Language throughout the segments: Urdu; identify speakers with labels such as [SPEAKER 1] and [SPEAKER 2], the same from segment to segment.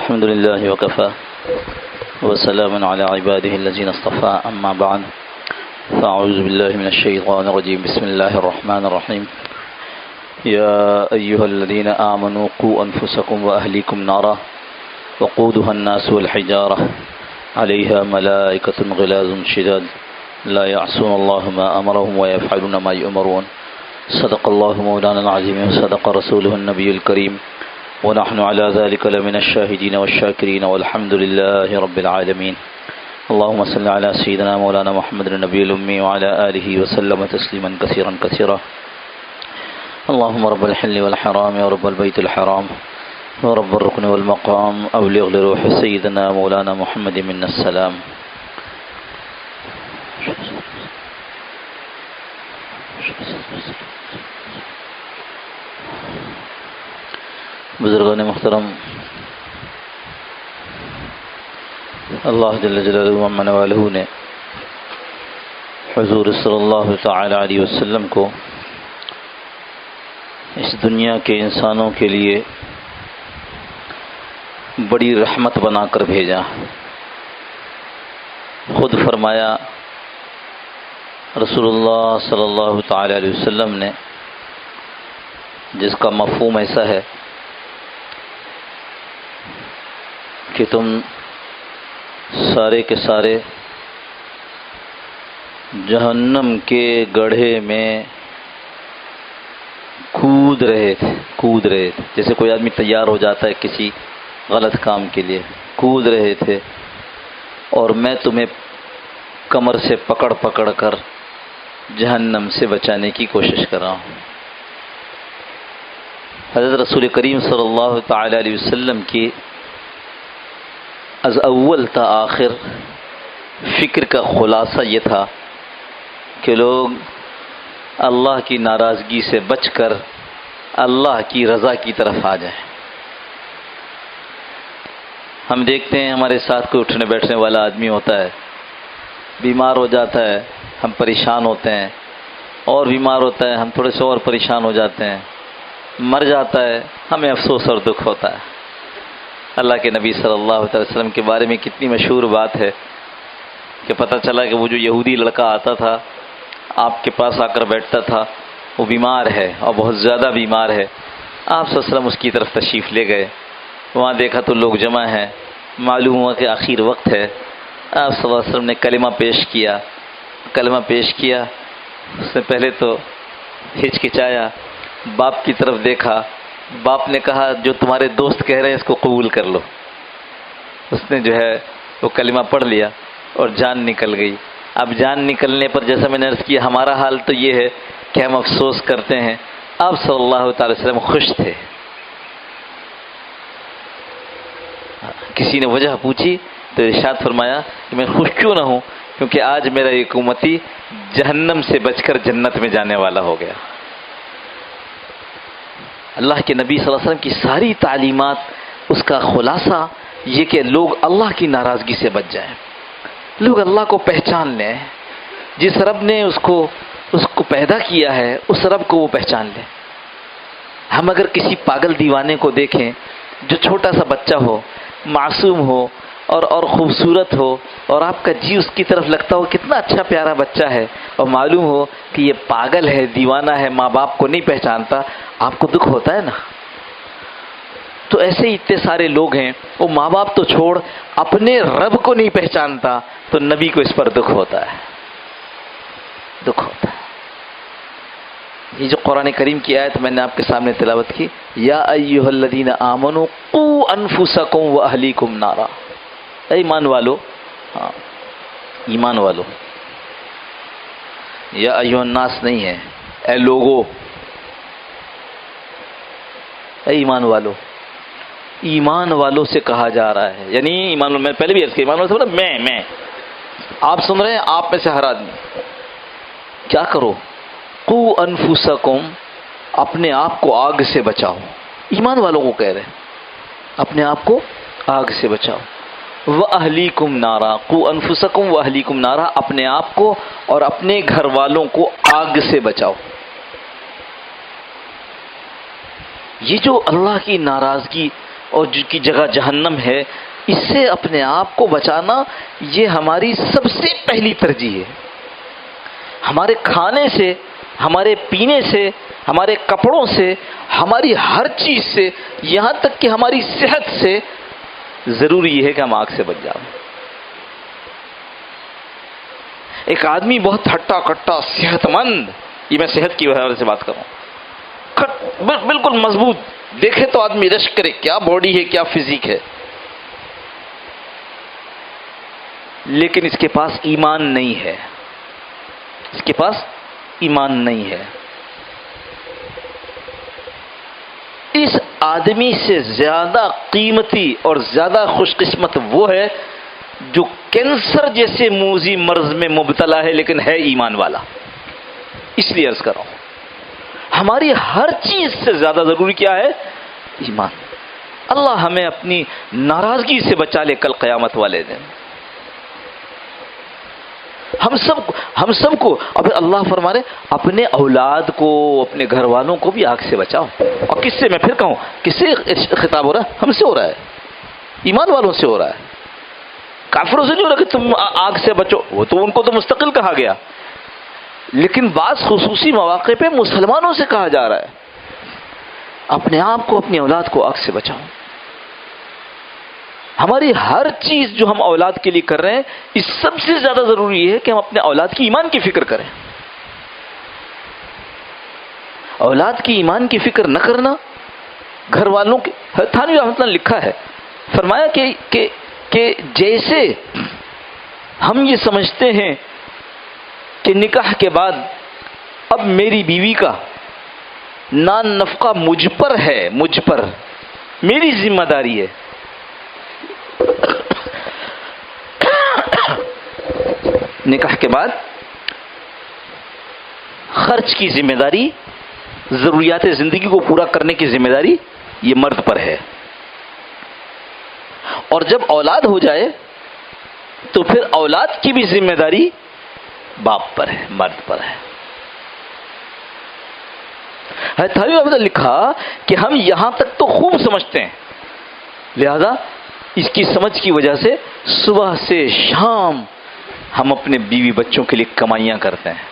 [SPEAKER 1] الحمد لله وكفى وسلام على عباده الذين اصطفى أما بعد فأعوذ بالله من الشيطان الرجيم بسم الله الرحمن الرحيم يا أيها الذين آمنوا قوا أنفسكم وأهليكم نارا وقودها الناس والحجارة عليها ملائكة غلاظ شداد لا يعصون الله ما أمرهم ويفعلون ما يؤمرون صدق الله مولانا العظيم وصدق رسوله النبي الكريم ونحن على ذلك لمن الشاهدين والشاكرين والحمد لله رب العالمين اللهم صل على سيدنا مولانا محمد النبي الأمي وعلى آله وسلم تسليما كثيرا كثيرا اللهم رب الحل والحرام ورب البيت الحرام ورب الركن والمقام أبلغ لروح سيدنا مولانا محمد منا السلام. بزرگان محترم، اللہ جل جلالہ ومن والہ نے حضور صلی اللہ تعالی علیہ وسلم کو اس دنیا کے انسانوں کے لیے بڑی رحمت بنا کر بھیجا. خود فرمایا رسول اللہ صلی اللہ تعالی علیہ وسلم نے، جس کا مفہوم ایسا ہے کہ تم سارے کے سارے جہنم کے گڑھے میں کود رہے تھے. جیسے کوئی آدمی تیار ہو جاتا ہے کسی غلط کام کے لیے، کود رہے تھے، اور میں تمہیں کمر سے پکڑ کر جہنم سے بچانے کی کوشش کر رہا ہوں. حضرت رسول کریم صلی اللہ تعالی علیہ وسلم کی از اول تا آخر فکر کا خلاصہ یہ تھا کہ لوگ اللہ کی ناراضگی سے بچ کر اللہ کی رضا کی طرف آ جائیں. ہم دیکھتے ہیں ہمارے ساتھ کوئی اٹھنے بیٹھنے والا آدمی ہوتا ہے، بیمار ہو جاتا ہے، ہم پریشان ہوتے ہیں، اور بیمار ہوتا ہے ہم تھوڑے سے اور پریشان ہو جاتے ہیں، مر جاتا ہے ہمیں افسوس اور دکھ ہوتا ہے. اللہ کے نبی صلی اللہ علیہ وسلم کے بارے میں کتنی مشہور بات ہے کہ پتہ چلا کہ وہ جو یہودی لڑکا آتا تھا آپ کے پاس آ کر بیٹھتا تھا، وہ بیمار ہے اور بہت زیادہ بیمار ہے. آپ صلی اللہ علیہ وسلم اس کی طرف تشریف لے گئے. وہاں دیکھا تو لوگ جمع ہیں، معلوم ہوا کہ آخر وقت ہے. آپ صلی اللہ علیہ وسلم نے کلمہ پیش کیا. اس نے پہلے تو ہچکچایا، باپ کی طرف دیکھا. باپ نے کہا جو تمہارے دوست کہہ رہے ہیں اس کو قبول کر لو. اس نے جو ہے وہ کلمہ پڑھ لیا اور جان نکل گئی. اب جان نکلنے پر جیسا میں نے عرض کیا ہمارا حال تو یہ ہے کہ ہم افسوس کرتے ہیں. آپ صلی اللہ تعالی وسلم خوش تھے. کسی نے وجہ پوچھی تو ارشاد فرمایا کہ میں خوش کیوں نہ ہوں، کیونکہ آج میرا ایک امتی جہنم سے بچ کر جنت میں جانے والا ہو گیا. اللہ کے نبی صلی اللہ علیہ وسلم کی ساری تعلیمات، اس کا خلاصہ یہ کہ لوگ اللہ کی ناراضگی سے بچ جائیں، لوگ اللہ کو پہچان لیں. جس رب نے اس کو پیدا کیا ہے اس رب کو وہ پہچان لیں. ہم اگر کسی پاگل دیوانے کو دیکھیں جو چھوٹا سا بچہ ہو، معصوم ہو اور خوبصورت ہو، اور آپ کا جی اس کی طرف لگتا ہو کتنا اچھا پیارا بچہ ہے، اور معلوم ہو کہ یہ پاگل ہے، دیوانہ ہے، ماں باپ کو نہیں پہچانتا، آپ کو دکھ ہوتا ہے نا. تو ایسے ہی اتنے سارے لوگ ہیں وہ ماں باپ تو چھوڑ اپنے رب کو نہیں پہچانتا، تو نبی کو اس پر دکھ ہوتا ہے. یہ جو قرآن کریم کی آیت میں نے آپ کے سامنے تلاوت کی، یا ایھا الذین آمنوا قوا انفسکم واہلیکم نارا. اے ایمان والو، ایمان والو، یا ایھا الناس نہیں ہے، اے لوگو، اے ایمان والو. ایمان والوں سے کہا جا رہا ہے، یعنی ایمان والو، میں پہلے بھی عرض کیا ایمان والو سے مطلب میں آپ سن رہے ہیں، آپ میں سے ہر آدمی کیا کرو، قوا انفسکم، اپنے آپ کو آگ سے بچاؤ. ایمان والوں کو کہہ رہے ہیں اپنے آپ کو آگ سے بچاؤ. وَأَهْلِيكُمْ نَارًا، قُوا أَنفُسَكُمْ وَأَهْلِيكُمْ نَارًا، اپنے آپ کو اور اپنے گھر والوں کو آگ سے بچاؤ. یہ جو اللہ کی ناراضگی اور جن کی جگہ جہنم ہے، اس سے اپنے آپ کو بچانا یہ ہماری سب سے پہلی ترجیح ہے۔ ہمارے کھانے سے، ہمارے پینے سے، ہمارے کپڑوں سے، ہماری ہر چیز سے، یہاں تک کہ ہماری صحت سے ضروری یہ ہے کہ ہم آگ سے بچ جائیں۔ ایک آدمی بہت ہٹا کٹا صحت مند، یہ میں صحت کی وجہ سے بات کر رہا ہوں، بالکل مضبوط، دیکھے تو آدمی رشک کرے کیا باڈی ہے، کیا فزیک ہے، لیکن اس کے پاس ایمان نہیں ہے، اس کے پاس ایمان نہیں ہے۔ اس آدمی سے زیادہ قیمتی اور زیادہ خوش قسمت وہ ہے جو کینسر جیسے موذی مرض میں مبتلا ہے لیکن ہے ایمان والا۔ اس لیے عرض کر رہا ہوں، ہماری ہر چیز سے زیادہ ضروری کیا ہے؟ ایمان۔ اللہ ہمیں اپنی ناراضگی سے بچا لے کل قیامت والے دن۔ ہم سب کو اب اللہ فرما رہے اپنے اولاد کو، اپنے گھر والوں کو بھی آگ سے بچاؤ۔ اور کس سے، میں پھر کہوں، کس سے خطاب ہو رہا ہے؟ ہم سے ہو رہا ہے، ایمان والوں سے ہو رہا ہے۔ کافروں سے نہیں ہو رہا کہ تم آگ سے بچو، وہ تو ان کو تو مستقل کہا گیا، لیکن بعض خصوصی مواقع پہ مسلمانوں سے کہا جا رہا ہے اپنے آپ کو، اپنی اولاد کو آگ سے بچاؤ۔ ہماری ہر چیز جو ہم اولاد کے لیے کر رہے ہیں، اس سب سے زیادہ ضروری ہے کہ ہم اپنے اولاد کی ایمان کی فکر کریں۔ اولاد کی ایمان کی فکر نہ کرنا، گھر والوں کے، تھانوی رحمۃ اللہ نے لکھا ہے، فرمایا کہ جیسے ہم یہ سمجھتے ہیں کہ نکاح کے بعد اب میری بیوی کا نان نفقہ مجھ پر ہے، مجھ پر میری ذمہ داری ہے، نکاح کے بعد خرچ کی ذمہ داری، ضروریات زندگی کو پورا کرنے کی ذمہ داری یہ مرد پر ہے، اور جب اولاد ہو جائے تو پھر اولاد کی بھی ذمہ داری باپ پر ہے، مرد پر ہے۔ تھانوی رحمۃ اللہ نے لکھا کہ ہم یہاں تک تو خوب سمجھتے ہیں، لہذا اس کی سمجھ کی وجہ سے صبح سے شام ہم اپنے بیوی بچوں کے لیے کمائیاں کرتے ہیں،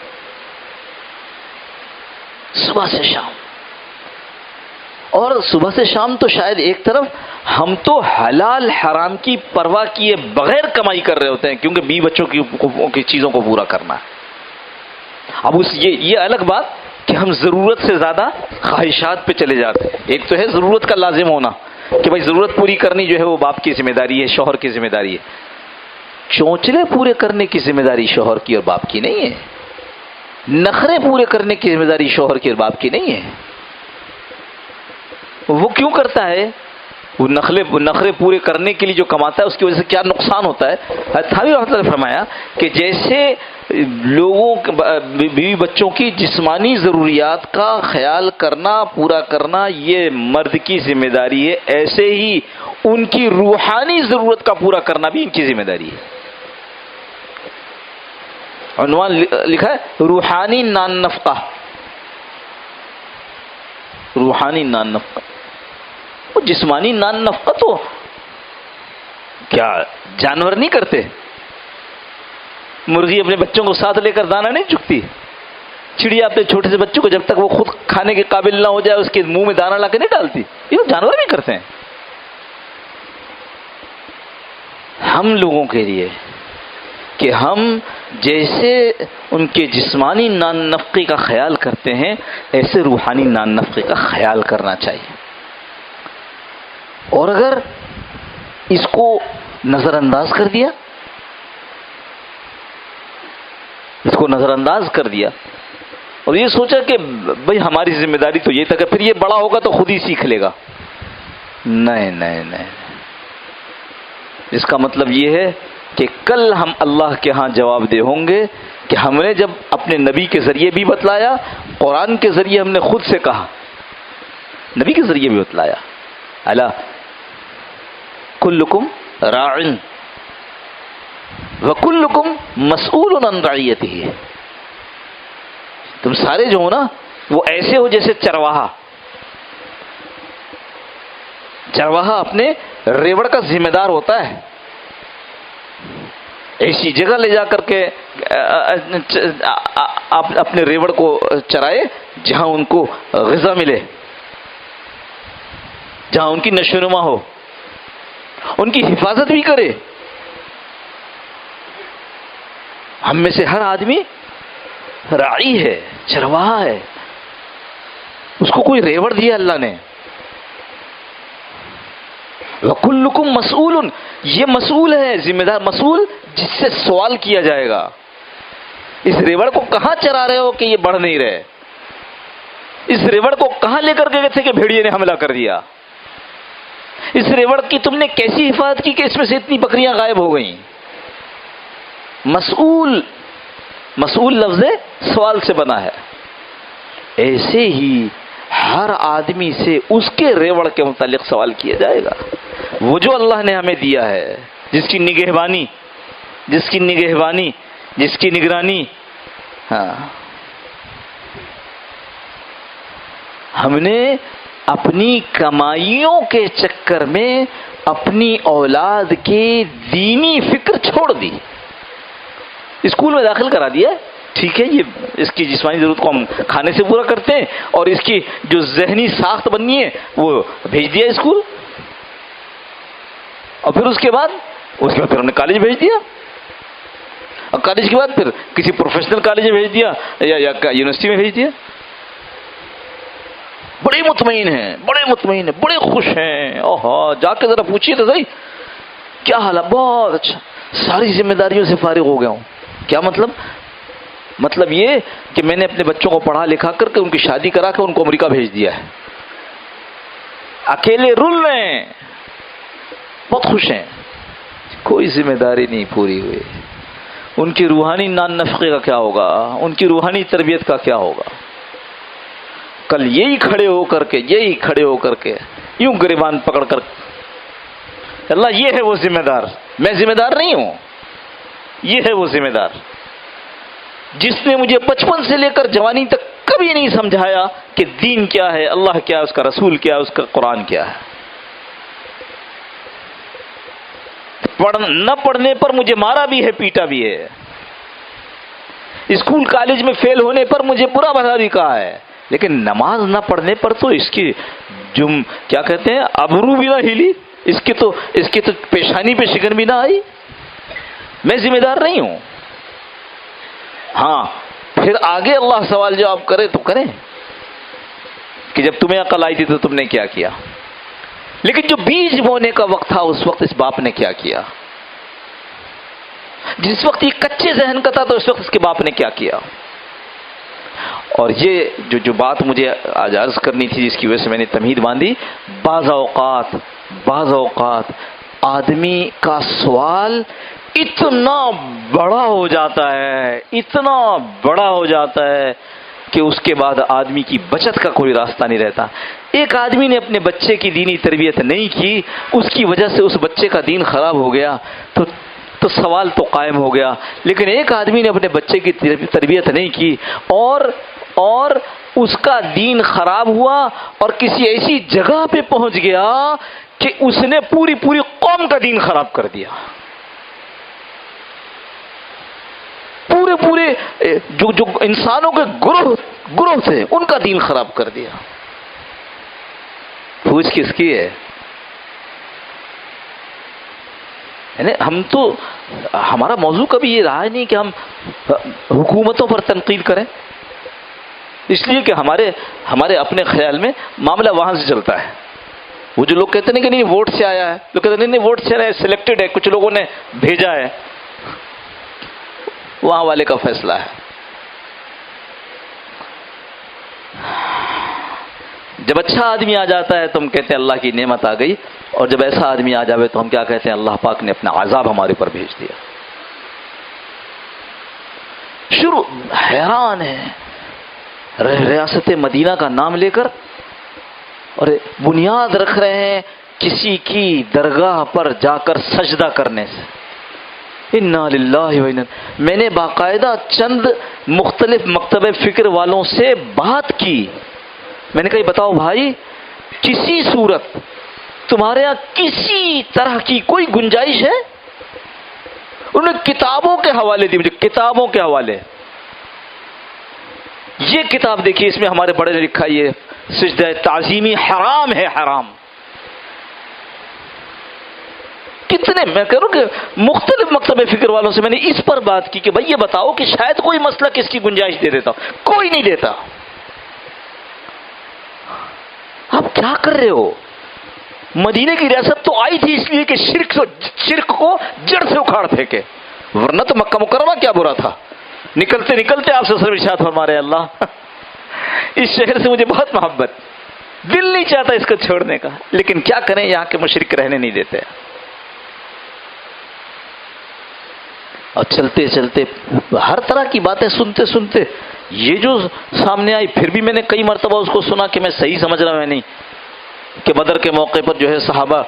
[SPEAKER 1] صبح سے شام۔ اور صبح سے شام تو شاید ایک طرف ہم تو حلال حرام کی پرواہ کیے بغیر کمائی کر رہے ہوتے ہیں، کیونکہ بیوی بچوں کی چیزوں کو پورا کرنا ہے۔ اب یہ الگ بات کہ ہم ضرورت سے زیادہ خواہشات پہ چلے جاتے ہیں۔ ایک تو ہے ضرورت کا لازم ہونا کہ بھائی ضرورت پوری کرنی جو ہے وہ باپ کی ذمہ داری ہے، شوہر کی ذمہ داری ہے۔ چونچلے پورے کرنے کی ذمہ داری شوہر کی اور باپ کی نہیں ہے، نخرے پورے کرنے کی ذمہ داری شوہر کی اور باپ کی نہیں ہے۔ وہ کیوں کرتا ہے؟ وہ نخرے پورے کرنے کے لیے جو کماتا ہے اس کی وجہ سے کیا نقصان ہوتا ہے؟ تھانوی رحمۃ اللہ نے فرمایا کہ جیسے لوگوں بیوی بچوں کی جسمانی ضروریات کا خیال کرنا، پورا کرنا یہ مرد کی ذمہ داری ہے، ایسے ہی ان کی روحانی ضرورت کا پورا کرنا بھی ان کی ذمہ داری ہے۔ عنوان لکھا ہے روحانی نان نفقہ، روحانی نان نفقہ۔ وہ جسمانی نان نفقہ تو کیا جانور نہیں کرتے؟ مرغی اپنے بچوں کو ساتھ لے کر دانہ نہیں چگتی، چڑیا اپنے چھوٹے سے بچوں کو جب تک وہ خود کھانے کے قابل نہ ہو جائے اس کے منہ میں دانہ لا کے نہیں ڈالتی، یہ تو جانور بھی کرتے ہیں۔ ہم لوگوں کے لیے کہ ہم جیسے ان کے جسمانی نان نفقے کا خیال کرتے ہیں ایسے روحانی نان نفقے کا خیال کرنا چاہیے، اور اگر اس کو نظر انداز کر دیا، اس کو نظر انداز کر دیا اور یہ سوچا کہ بھئی ہماری ذمہ داری تو یہ تھا کہ پھر یہ بڑا ہوگا تو خود ہی سیکھ لے گا، نہیں، اس کا مطلب یہ ہے کہ کل ہم اللہ کے ہاں جواب دہ ہوں گے کہ ہم نے جب اپنے نبی کے ذریعے بھی بتلایا، قرآن کے ذریعے ہم نے خود سے کہا، نبی کے ذریعے بھی بتلایا، الا کلکم راع وکلکم مسئول عن رعیتہ، تم سارے جو ہو نا وہ ایسے ہو جیسے چرواہا، چرواہا اپنے ریوڑ کا ذمہ دار ہوتا ہے. ایسی جگہ لے جا کر کے آپ اپنے ریوڑ کو چرائے جہاں ان کو غذا ملے، جہاں ان کی نشو و نما ہو، ان کی حفاظت بھی کرے. ہم میں سے ہر آدمی راعی ہے، چرواہا ہے. اس کو کوئی ریوڑ دیا اللہ نے. وَكُلُّكُمْ مَسْئُولٌ، یہ مسئول ہے، ذمہ دار، مسئول جس سے سوال کیا جائے گا. اس ریوڑ کو کہاں چرا رہے ہو کہ یہ بڑھ نہیں رہے؟ اس ریوڑ کو کہاں لے کر گئے تھے کہ بھیڑیے نے حملہ کر دیا؟ اس ریوڑ کی تم نے کیسی حفاظت کی کہ اس میں سے اتنی بکریاں غائب ہو گئیں؟ مسئول، مسئول لفظ سوال سے بنا ہے. ایسے ہی ہر آدمی سے اس کے ریوڑ کے متعلق سوال کیا جائے گا. وہ جو اللہ نے ہمیں دیا ہے، جس کی نگہبانی، جس کی نگہبانی، جس کی نگرانی. ہاں، ہم نے اپنی کمائیوں کے چکر میں اپنی اولاد کی دینی فکر چھوڑ دی. اسکول میں داخل کرا دیا، ٹھیک ہے، یہ اس کی جسمانی ضرورت کو ہم کھانے سے پورا کرتے ہیں اور اس کی جو ذہنی ساخت بننی ہے وہ بھیج دیا اسکول. اور پھر اس کے بعد پھر ہم نے کالج بھیج دیا، اور کالج کے بعد پھر کسی پروفیشنل کالج میں بھیج دیا یا یونیورسٹی میں بھیج دیا. بڑے مطمئن ہیں، بڑے مطمئن ہیں، بڑے خوش ہیں. اوہ، جا کے ذرا پوچھیے تو صحیح کیا حال ہے. بہت اچھا، ساری ذمہ داریوں سے فارغ ہو گیا ہوں. کیا مطلب؟ مطلب یہ کہ میں نے اپنے بچوں کو پڑھا لکھا کر کے ان کی شادی کرا کے ان کو امریکہ بھیج دیا ہے. اکیلے رول رہے ہیں، بہت خوش ہیں، کوئی ذمہ داری نہیں پوری ہوئی. ان کی روحانی نان نفقے کا کیا ہوگا؟ ان کی روحانی تربیت کا کیا ہوگا؟ کل یہی کھڑے ہو کر کے یوں گریبان پکڑ کر، اللہ یہ ہے وہ ذمہ دار، میں ذمہ دار نہیں ہوں، یہ ہے وہ ذمہ دار جس نے مجھے بچپن سے لے کر جوانی تک کبھی نہیں سمجھایا کہ دین کیا ہے، اللہ کیا ہے، اس کا رسول کیا ہے، اس کا قرآن کیا ہے. نہ پڑھنے پر مجھے مارا بھی ہے، پیٹا بھی ہے. اسکول کالج میں فیل ہونے پر مجھے برا بھلا بھی کہا ہے، لیکن نماز نہ پڑھنے پر تو اس کی کیا کہتے ہیں، ابرو بھی نہ ہلی، اس کی تو پیشانی پہ شکن بھی نہ آئی. میں ذمہ دار نہیں ہوں. ہاں، پھر آگے اللہ سوال جواب کرے تو کریں کہ جب تمہیں عقل آئی تھی تو تم نے کیا کیا. لیکن جو بیج بونے کا وقت تھا اس وقت اس باپ نے کیا کیا؟ جس وقت یہ کچے ذہن کا تھا تو اس وقت اس کے باپ نے کیا کیا؟ اور یہ جو بات مجھے آج عرض کرنی تھی، جس کی وجہ سے میں نے تمہید باندھی، بعض اوقات آدمی کا سوال اتنا بڑا ہو جاتا ہے کہ اس کے بعد آدمی کی بچت کا کوئی راستہ نہیں رہتا. ایک آدمی نے اپنے بچے کی دینی تربیت نہیں کی، اس کی وجہ سے اس بچے کا دین خراب ہو گیا تو سوال تو قائم ہو گیا. لیکن ایک آدمی نے اپنے بچے کی تربیت نہیں کی اور اس کا دین خراب ہوا اور کسی ایسی جگہ پہ پہنچ گیا کہ اس نے پوری قوم کا دین خراب کر دیا. پورے جو انسانوں کے گروہ تھے ان کا دین خراب کر دیا. پوچھ کس کی ہے؟ یعنی ہم تو، ہمارا موضوع کبھی یہ رہا نہیں کہ ہم حکومتوں پر تنقید کریں، اس لیے کہ ہمارے اپنے خیال میں معاملہ وہاں سے چلتا ہے. وہ جو لوگ کہتے ہیں کہ نہیں ووٹ سے آیا ہے، لوگ کہتے ہیں نہیں ووٹ سے آیا ہے، سلیکٹڈ ہے، کچھ لوگوں نے بھیجا ہے، وہاں والے کا فیصلہ ہے. جب اچھا آدمی آ جاتا ہے تو ہم کہتے ہیں اللہ کی نعمت آ گئی، اور جب ایسا آدمی آ جاوے تو ہم کیا کہتے ہیں؟ اللہ پاک نے اپنا عذاب ہمارے اوپر بھیج دیا. شروع حیران ہے، ریاست مدینہ کا نام لے کر اور بنیاد رکھ رہے ہیں کسی کی درگاہ پر جا کر سجدہ کرنے سے. انا للہ و انا، میں نے باقاعدہ چند مختلف مکتب فکر والوں سے بات کی. میں نے کہا بتاؤ بھائی، کسی صورت تمہارے یہاں کسی طرح کی کوئی گنجائش ہے؟ انہوں نے کتابوں کے حوالے دی مجھے، کتابوں کے حوالے. یہ کتاب دیکھیے، اس میں ہمارے بڑے نے لکھا یہ سجدہ تعظیمی حرام ہے، حرام. کتنے میں کہہ رہا ہوں کہ مختلف مکتب فکر والوں سے میں نے اس پر بات کی کہ بھائی یہ بتاؤ کہ شاید کوئی مسئلہ کس کی گنجائش دے دیتا، کوئی نہیں دیتا. آپ کیا کر رہے ہو؟ مدینے کی ریاست تو آئی تھی اس لیے کہ شرک کو جڑ سے اکھاڑ پھینکے، ورنہ تو مکہ مکرمہ کیا برا تھا. نکلتے نکلتے آپ سے سر ارشاد فرما رہے اللہ اس شہر سے مجھے بہت محبت، دل نہیں چاہتا اس کو چھوڑنے کا، لیکن کیا کریں یہاں کے مشرک رہنے نہیں دیتے. اور چلتے چلتے ہر طرح کی باتیں سنتے سنتے یہ جو سامنے آئی، پھر بھی میں نے کئی مرتبہ اس کو سنا کہ میں صحیح سمجھ رہا ہوں نہیں، کہ بدر کے موقع پر جو ہے صحابہ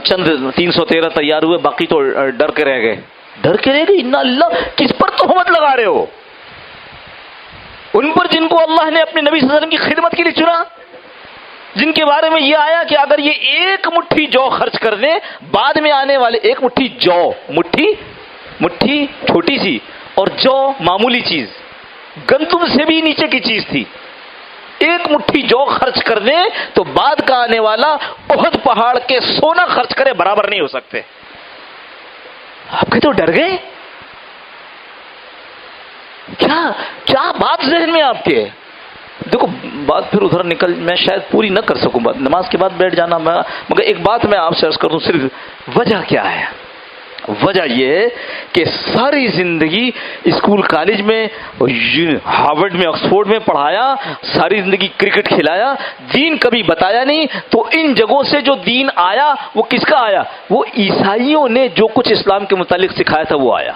[SPEAKER 1] چند 313 تیار ہوئے، باقی تو ڈر کے رہ گئے. ڈر کے رہ گئے؟ انا اللہ، کس پر تہمت لگا رہے ہو؟ ان پر جن کو اللہ نے اپنے نبی صلی اللہ علیہ وسلم کی خدمت کے لیے چنا، جن کے بارے میں یہ آیا کہ اگر یہ ایک مٹھی جو خرچ کر دیں، بعد میں آنے والے ایک مٹھی جو، مٹھی چھوٹی سی اور جو معمولی چیز، گندم سے بھی نیچے کی چیز تھی، ایک مٹھی جو خرچ کر دیں تو بعد کا آنے والا احد پہاڑ کے سونا خرچ کرے برابر نہیں ہو سکتے. آپ کہتے ہو ڈر گئے؟ کیا بات ذہن میں آپ کے؟ دیکھو بات پھر ادھر نکل، میں شاید پوری نہ کر سکوں بات، نماز کے بعد بیٹھ جانا، مگر ایک بات میں آپ سے عرض کر دوں، صرف وجہ کیا ہے. وجہ یہ ہے کہ ساری زندگی اسکول کالج میں، ہارورڈ میں، آکسفورڈ میں پڑھایا، ساری زندگی کرکٹ کھلایا، دین کبھی بتایا نہیں. تو ان جگہوں سے جو دین آیا وہ کس کا آیا؟ وہ عیسائیوں نے جو کچھ اسلام کے متعلق سکھایا تھا وہ آیا.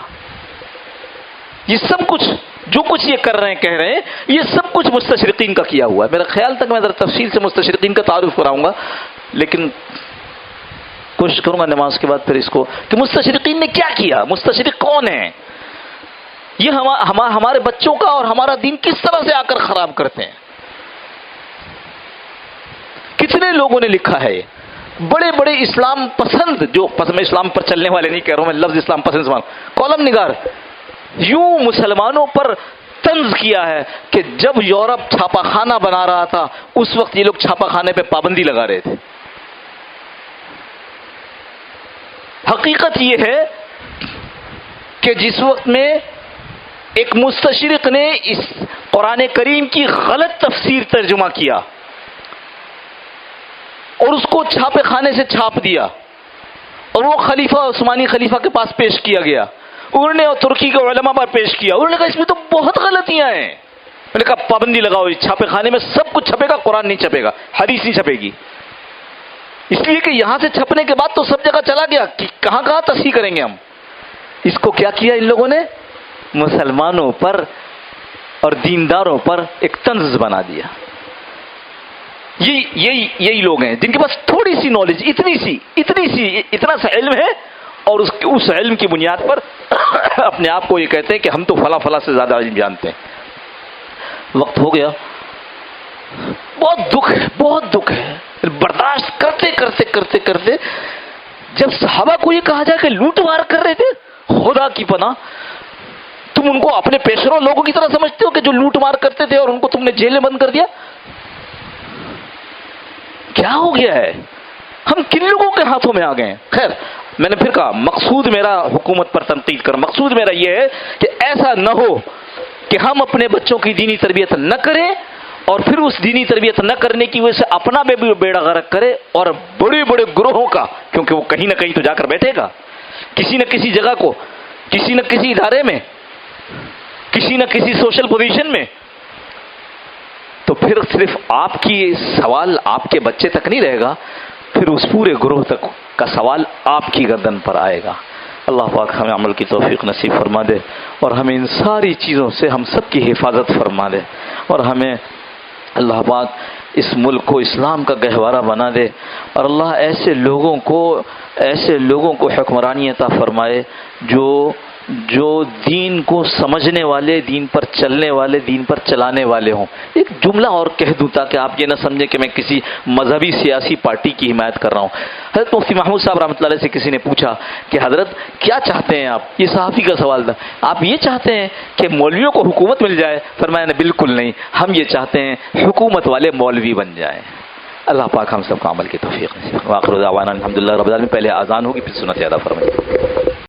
[SPEAKER 1] یہ سب کچھ جو کچھ یہ کر رہے ہیں، کہہ رہے ہیں، یہ سب کچھ مستشرقین کا کیا ہوا ہے. میرا خیال تک میں ذرا تفصیل سے مستشرقین کا تعارف کراؤں گا، لیکن کوشش کروں گا نماز کے بعد پھر اس کو کہ مستشرقین نے کیا کیا، مستشرق کون ہیں، یہ ہمارے بچوں کا اور ہمارا دین کس طرح سے آ کر خراب کرتے ہیں. کتنے لوگوں نے لکھا ہے، بڑے بڑے اسلام پسند، جو میں اسلام پر چلنے والے نہیں کہہ رہا ہوں، میں لفظ اسلام پسند کالم نگار، یوں مسلمانوں پر طنز کیا ہے کہ جب یورپ چھاپا خانہ بنا رہا تھا اس وقت یہ لوگ چھاپا خانے پہ پابندی لگا رہے تھے. حقیقت یہ ہے کہ جس وقت میں ایک مستشرق نے اس قرآن کریم کی غلط تفسیر ترجمہ کیا اور اس کو چھاپے خانے سے چھاپ دیا اور وہ خلیفہ عثمانی خلیفہ کے پاس پیش کیا گیا، انہوں نے ترکی کے علماء پر پیش کیا، انہوں نے کہا اس میں تو بہت غلطیاں ہیں. میں نے کہا پابندی لگاؤ، چھاپے خانے میں سب کچھ چھپے گا، قرآن نہیں چھپے گا، حدیث نہیں چھپے گی. اس لیے کہ یہاں سے چھپنے کے بعد تو سب جگہ چلا گیا، کہاں کہاں تصحیح کریں گے ہم. اس کو کیا کیا ان لوگوں نے؟ مسلمانوں پر اور دینداروں پر ایک طنز بنا دیا. یہی لوگ ہیں جن کے پاس تھوڑی سی نالج، اتنا سا علم ہے، اور اس علم کی بنیاد پر اپنے آپ کو یہ کہتے ہیں کہ ہم تو فلاں فلاں سے زیادہ علم جانتے ہیں. وقت ہو گیا. بہت دکھ ہے. برداشت کرتے جب صحابہ کو یہ کہا جائے کہ لوٹ مار کر رہے تھے، خدا کی پناہ، تم ان کو اپنے پیشروں لوگوں کی طرح سمجھتے ہو کہ جو لوٹ مار کرتے تھے اور ان کو تم نے جیل میں بند کر دیا؟ کیا ہو گیا ہے؟ ہم کن لوگوں کے ہاتھوں میں آ گئے ہیں؟ خیر، میں نے پھر کہا مقصود میرا حکومت پر تنقید کر، مقصود میرا یہ ہے کہ ایسا نہ ہو کہ ہم اپنے بچوں کی دینی تربیت نہ کریں اور پھر اس دینی تربیت نہ کرنے کی وجہ سے اپنا بھی بیڑا غرق کرے اور بڑے بڑے گروہوں کا، کیونکہ وہ کہیں نہ کہیں تو جا کر بیٹھے گا، کسی نہ کسی جگہ کو، کسی نہ کسی ادارے میں، کسی نہ کسی سوشل پوزیشن میں، تو پھر صرف آپ کی سوال آپ کے بچے تک نہیں رہے گا، پھر اس پورے گروہ تک کا سوال آپ کی گردن پر آئے گا. اللہ پاک ہمیں عمل کی توفیق نصیب فرما دے اور ہمیں ان ساری چیزوں سے ہم سب کی حفاظت فرما دے، اور ہمیں اللہ پاک اس ملک کو اسلام کا گہوارہ بنا دے، اور اللہ ایسے لوگوں کو حکمرانی عطا فرمائے جو جو دین کو سمجھنے والے، دین پر چلنے والے، دین پر چلانے والے ہوں. ایک جملہ اور کہہ دوں تاکہ آپ یہ نہ سمجھیں کہ میں کسی مذہبی سیاسی پارٹی کی حمایت کر رہا ہوں. حضرت مفتی محمود صاحب رحمۃ اللہ علیہ سے کسی نے پوچھا کہ حضرت کیا چاہتے ہیں آپ؟ یہ صحافی کا سوال تھا. آپ یہ چاہتے ہیں کہ مولویوں کو حکومت مل جائے؟ فرمایا نے بالکل نہیں، ہم یہ چاہتے ہیں حکومت والے مولوی بن جائیں. اللہ پاک ہم سب کو عمل کی توفیق نصیب. وآخر دعوانا الحمدللہ رب العالمین. پہلے اذان ہوگی پھر سنت ادا فرمائیں.